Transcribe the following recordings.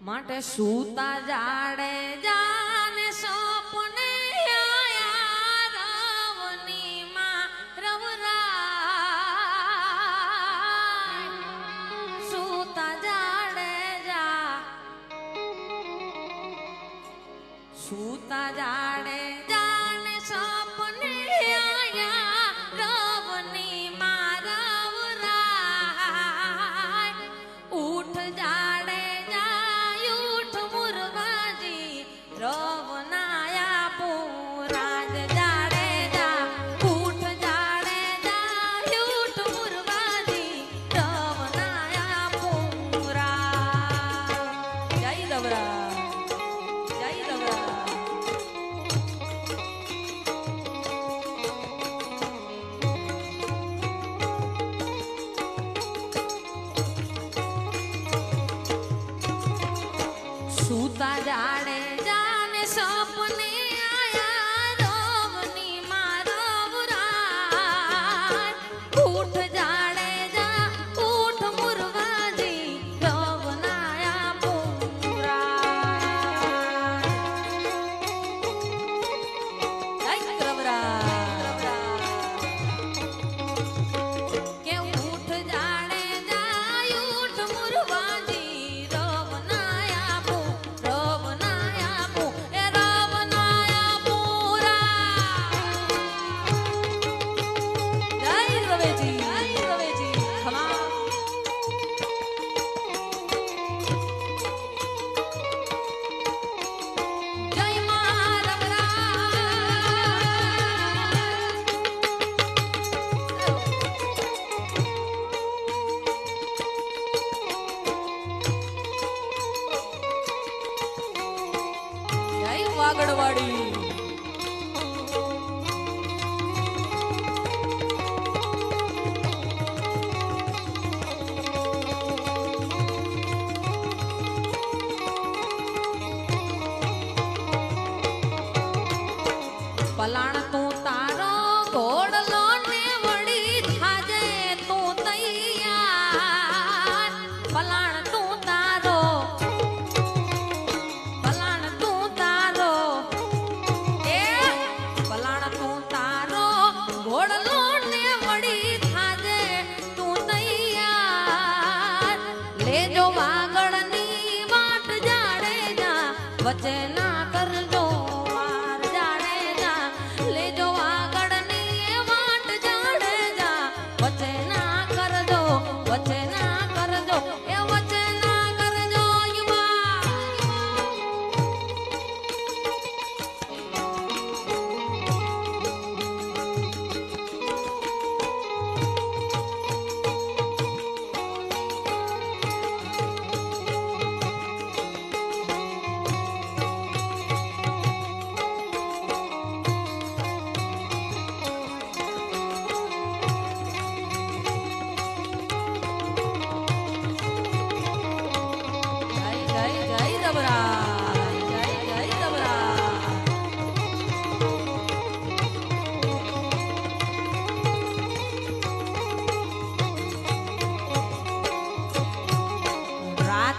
માટે સૂતા જાડે જાને સપને આયા રવની માં રવરાય સૂતા જાડે જા સૂતા જાડે જાને સપને આયા રવની માં રવરાય ઉઠ જાડે રવનાયા પુરાજ જાડે જા ઉઠ જાડે જા ઉઠ મુરવાજી રવનાયા પુરા જય રવરા જય રવરા સૂતા જાડે સપને આયા રવની માં રવરાય ઉઠ જાડે જા ઉઠ મુરવાજી રવનાયા પુરા જય રવરા કે ઉઠ જાડે જા ઉઠ મુરવાજી રવનાયા વાગડવાડી પલાણ તું તારો ઘોડલો ને વળી થાજે તું તૈયાર પલાણ તું તારો ઘોડલો ને વળી થાજે તું તૈયાર લેજો વાગડની વાટ જાડે જા વચ્ચે ના કરજો વાર જાડે જા લેજો વાગડની વાટ જાડે જા વચ્ચે ના કરજો વચ્ચે ના કરજો એ વચ્ચે ના કરજો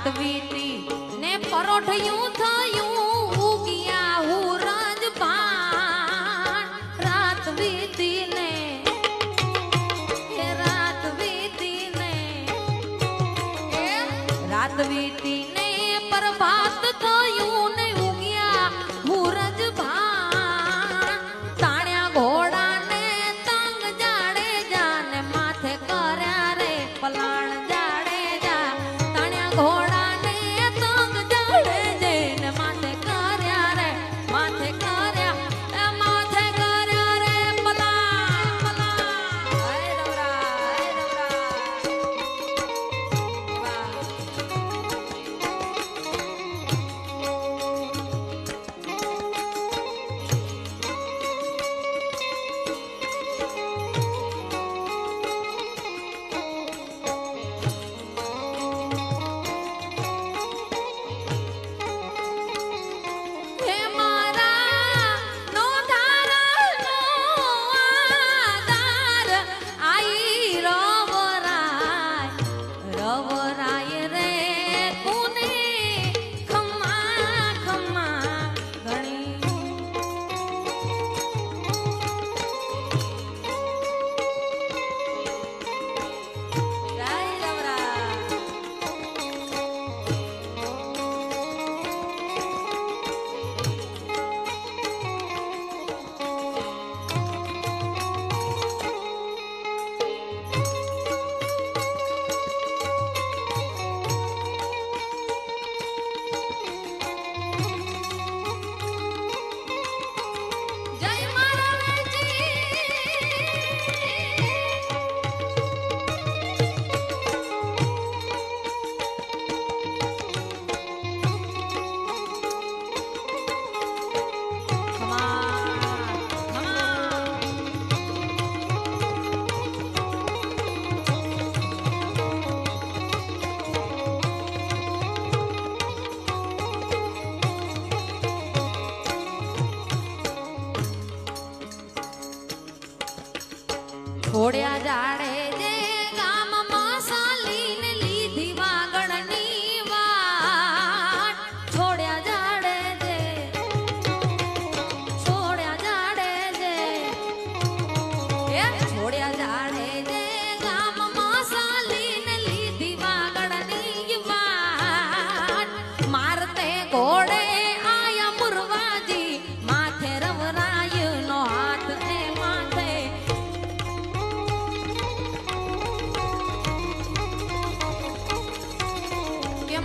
વીતી ને પરોઠયું થયું ઉગિયા હું રાજપાન રાત વીતી ને રાત વીતી ને પ્રભાત થયું ને ઉગિયા હું રાજપાન તાણ્યા ઘોડા ને તંગ જાડે જાને માથે કર્યા રે પલાણ જાડે જા તાણ્યા ઘોડા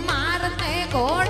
મારતે ઘોડા